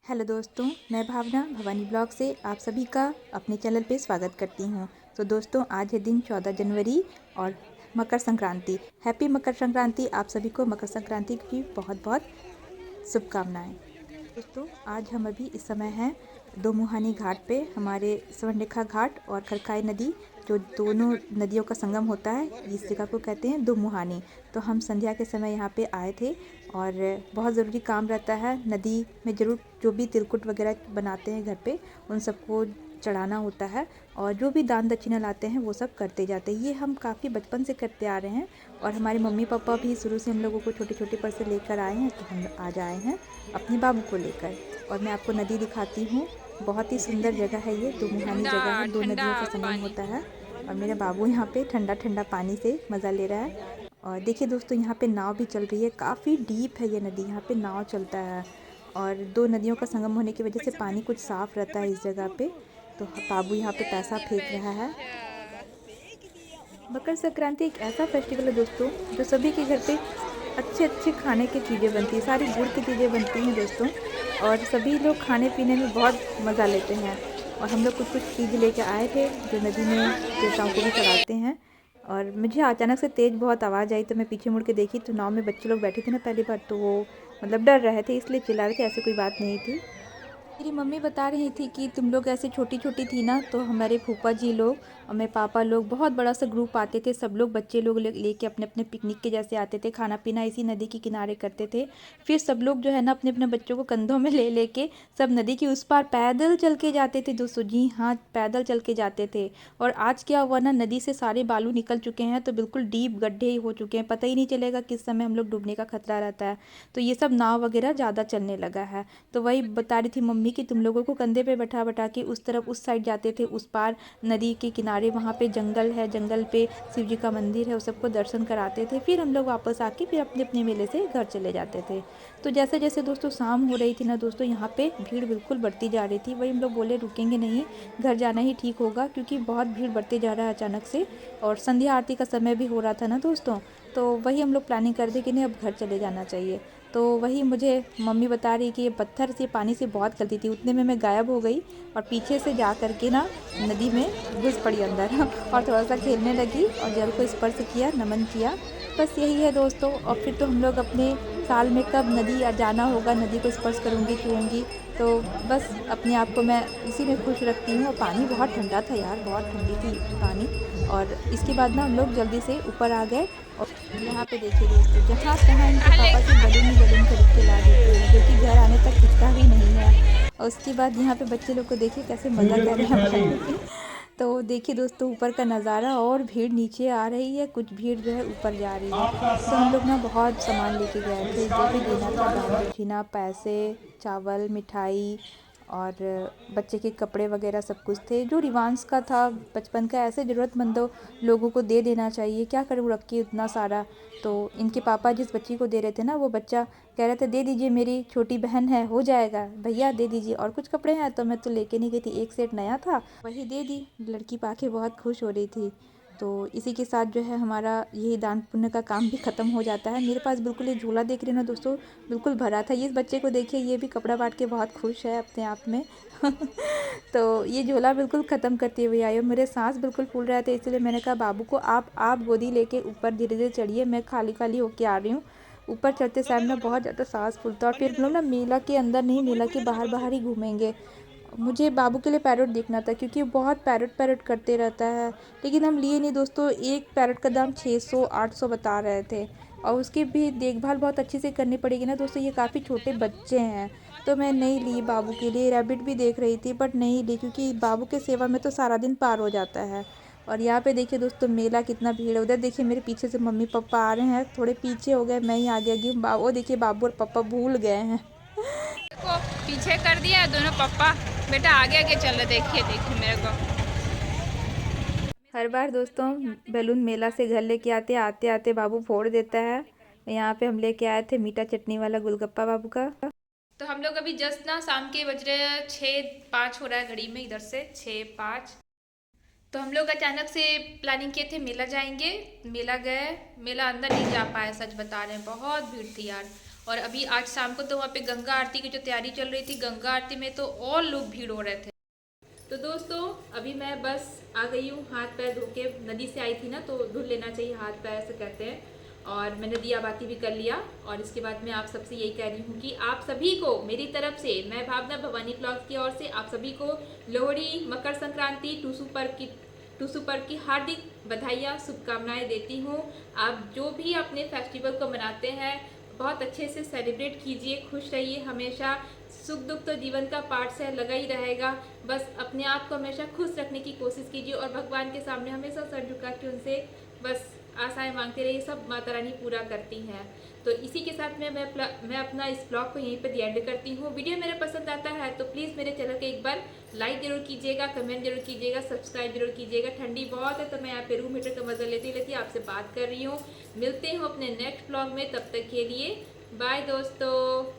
Hello दोस्तों, मैं भावना Bhavani blog से आप सभी का अपने चैनल पे स्वागत करती हूँ। तो दोस्तों, आज है दिन 14 जनवरी और मकर संक्रांति। हैप्पी मकर संक्रांति। आप सभी को मकर संक्रांति की बहुत बहुत शुभकामनाएं। दोस्तों, आज हम अभी इस समय हैं दो मुहानी घाट पे। हमारे स्वर्णरेखा घाट और खरखाई नदी, जो दोनों नदियों का संगम होता है, इस जगह को कहते हैं दो मुहानी। तो हम संध्या के समय यहाँ पे आए थे और बहुत ज़रूरी काम रहता है। नदी में ज़रूर जो भी तिलकुट वगैरह बनाते हैं घर पे, उन सबको चढ़ाना होता है और जो भी दान दक्षिणा लाते हैं वो सब करते जाते हैं। ये हम काफ़ी बचपन से करते आ रहे हैं और हमारे मम्मी पापा भी शुरू से हम लोगों को छोटे छोटे पर से लेकर आए हैं। तो हम आज आए हैं अपने बाबू को लेकर और मैं आपको नदी दिखाती हूँ। बहुत ही सुंदर जगह है ये, दो मुहानी जगह है, दो नदियों का संगम होता है। और मेरा बाबू यहाँ पे ठंडा ठंडा पानी से मज़ा ले रहा है। और देखिए दोस्तों, यहाँ पे नाव भी चल रही है। काफ़ी डीप है ये नदी, यहाँ पे नाव चलता है और दो नदियों का संगम होने की वजह से पानी कुछ साफ़ रहता है इस जगह पे। तो बाबू यहाँ पे पैसा फेंक रहा है। मकर संक्रांति एक ऐसा फेस्टिवल है दोस्तों, जो सभी के घर पे अच्छे अच्छे खाने की चीज़ें बनती है। सारी गुड़ की चीज़ें बनती हैं दोस्तों और सभी लोग खाने पीने में बहुत मज़ा लेते हैं। और हम लोग कुछ कुछ चीज़ लेके आए थे जो नदी में देवताओं को भी चढ़ाते हैं। और मुझे अचानक से तेज़ बहुत आवाज़ आई तो मैं पीछे मुड़ के देखी तो नाव में बच्चे लोग बैठे थे ना पहली बार, तो वो मतलब डर रहे थे, इसलिए चिल्ला रहे थे। ऐसी कोई बात नहीं थी। मेरी मम्मी बता रही थी कि तुम लोग ऐसे छोटी छोटी थी ना, तो हमारे फूफा जी लोग और मेरे पापा लोग बहुत बड़ा सा ग्रुप आते थे। सब लोग बच्चे लोग लेके अपने अपने पिकनिक के जैसे आते थे, खाना पीना इसी नदी के किनारे करते थे। फिर सब लोग जो है ना अपने अपने बच्चों को कंधों में ले लेके सब नदी के उस पार पैदल चल के जाते थे दोस्तों। जी हाँ, पैदल चल के जाते थे। और आज क्या हुआ ना, नदी से सारे बालू निकल चुके हैं तो बिल्कुल डीप गड्ढे हो चुके हैं। पता ही नहीं चलेगा किस समय हम लोग डूबने का खतरा रहता है। तो ये सब नाव वगैरह ज़्यादा चलने लगा है। तो वही बता रही थी मम्मी कि तुम लोगों को कंधे पे बैठा बैठा के उस तरफ उस साइड जाते थे, उस पार नदी के किनारे। वहाँ पे जंगल है, जंगल पे शिव जी का मंदिर है, उस सबको दर्शन कराते थे। फिर हम लोग वापस आके फिर अपने अपने मेले से घर चले जाते थे। तो जैसे जैसे दोस्तों शाम हो रही थी ना दोस्तों, यहाँ पे भीड़ बिल्कुल बढ़ती जा रही थी। वही हम लोग बोले रुकेंगे नहीं, घर जाना ही ठीक होगा, क्योंकि बहुत भीड़ बढ़ते जा रहा है अचानक से। और संध्या आरती का समय भी हो रहा था ना दोस्तों, तो वही हम लोग प्लानिंग कर दी कि नहीं अब घर चले जाना चाहिए। तो वही मुझे मम्मी बता रही कि ये पत्थर से पानी से बहुत गलती थी। उतने में मैं गायब हो गई और पीछे से जा कर के ना नदी में घुस पड़ी अंदर और थोड़ा सा खेलने लगी और जल को स्पर्श किया, नमन किया। बस यही है दोस्तों। और फिर तो हम लोग अपने साल में कब नदी जाना होगा, नदी को स्पर्श करूँगी छूऊँगी। तो बस अपने आप को मैं इसी में खुश रखती हूँ। और पानी बहुत ठंडा था यार, बहुत ठंडी थी पानी। और इसके बाद ना हम लोग जल्दी से ऊपर आ गए। और यहाँ पे देखिए दोस्तों, जहाँ तहाँ इनके पापा से बलून ही बलून खरीद के ला देते हैं, जो कि घर आने तक टिकता भी नहीं है। और उसके बाद यहाँ पे बच्चे लोग को देखिए कैसे मज़ा कर रहे हैं पानी में। तो देखिए दोस्तों, ऊपर का नज़ारा। और भीड़ नीचे आ रही है, कुछ भीड़ जो है ऊपर जा रही है। तो हम लोग ना बहुत सामान लेके गए थे, जो भी लेना था, दान दक्षिणा, पैसे, चावल, मिठाई और बच्चे के कपड़े वगैरह सब कुछ थे, जो रिवांस का था बचपन का। ऐसे ज़रूरतमंदों लोगों को दे देना चाहिए, क्या करूँ रख के उतना सारा। तो इनके पापा जिस बच्ची को दे रहे थे ना, वो बच्चा कह रहे थे दे दीजिए, मेरी छोटी बहन है, हो जाएगा भैया, दे दीजिए। और कुछ कपड़े हैं तो मैं तो लेके नहीं गई थी, एक सेट नया था वही दे दी। लड़की पाके बहुत खुश हो रही थी। तो इसी के साथ जो है हमारा यही दान पुण्य का काम भी ख़त्म हो जाता है। मेरे पास बिल्कुल ये झोला देख रहे हो ना दोस्तों, बिल्कुल भरा था। इस बच्चे को देखिए, ये भी कपड़ा बांट के बहुत खुश है अपने आप में तो ये झोला बिल्कुल ख़त्म करते हुए आई। और मेरे सांस बिल्कुल फूल रहे थे, इसलिए मैंने कहा बाबू को आप गोदी लेके ऊपर धीरे धीरे चढ़िए, मैं खाली खाली होके आ रही हूँ। ऊपर चढ़ते समय ना बहुत ज़्यादा सांस फूलता। और फिर हम लोग ना मेला के अंदर नहीं, मेला के बाहर बाहर ही घूमेंगे। मुझे बाबू के लिए पैरोट देखना था, क्योंकि वो बहुत पैरोट पैरोट करते रहता है। लेकिन हम लिए नहीं दोस्तों, एक पैरोट का दाम 600-800 बता रहे थे। और उसकी भी देखभाल बहुत अच्छे से करनी पड़ेगी ना दोस्तों, ये काफ़ी छोटे बच्चे हैं। तो मैं नहीं ली बाबू के लिए। रैबिट भी देख रही थी बट नहीं ली, क्योंकि बाबू के सेवा में तो सारा दिन पार हो जाता है। और यहाँ पे देखिए दोस्तों, मेला कितना भीड़ है। उधर देखिए मेरे पीछे से मम्मी पापा आ रहे हैं, थोड़े पीछे हो गए, मैं ही आगे आ गई हूँ। वो देखिए बाबू और पापा भूल गए हैं को पीछे कर दिया है दोनों पापा। बेटा आगे आगे चल रहे, देखिए देखिए मेरे को। हर बार दोस्तों बैलून मेला से घर लेके आते आते आते बाबू फोड़ देता है। यहाँ पे हम लेके आए थे मीठा चटनी वाला गोलगप्पा बाबू का। तो हम लोग अभी जस्ट ना शाम के बज रहे हैं 6:05 हो रहा है घड़ी में, इधर से 6:05। तो हम लोग अचानक से प्लानिंग किए थे मेला जाएंगे। मेला गए, मेला अंदर नहीं जा पाए, सच बता रहे हैं बहुत भीड़ थी यार। और अभी आज शाम को तो वहाँ पे गंगा आरती की जो तैयारी चल रही थी, गंगा आरती में तो और लोग भीड़ हो रहे थे। तो दोस्तों अभी मैं बस आ गई हूँ, हाथ पैर धो के, नदी से आई थी ना तो धुल लेना चाहिए हाथ पैर, ऐसे कहते हैं। और मैंने दिया बाती भी कर लिया और इसके बाद मैं आप सबसे यही कह रही हूँ कि आप सभी को मेरी तरफ से, मैं भावना भवानी ब्लॉग्स की ओर से आप सभी को लोहड़ी, मकर संक्रांति, टूसू पर्व की हार्दिक बधाइयाँ, शुभकामनाएं देती हूँ। आप जो भी अपने फेस्टिवल को मनाते हैं बहुत अच्छे से सेलिब्रेट कीजिए, खुश रहिए हमेशा। सुख दुख तो जीवन का पार्ट से लगा ही रहेगा, बस अपने आप को हमेशा खुश रखने की कोशिश कीजिए और भगवान के सामने हमेशा सर झुका के उनसे बस आशाएं मांगते रहिए, सब माता रानी पूरा करती हैं। तो इसी के साथ में मैं अपना इस ब्लॉग को यहीं पर दी एंड करती हूँ। वीडियो मेरे पसंद आता है तो प्लीज़ मेरे चैनल को एक बार लाइक जरूर कीजिएगा, कमेंट जरूर कीजिएगा, सब्सक्राइब जरूर कीजिएगा। ठंडी बहुत है तो मैं यहाँ पे रूम हीटर का मजा लेती आपसे बात कर रही हूँ। मिलते हूँ अपने नेक्स्ट ब्लॉग में, तब तक के लिए बाय दोस्तों।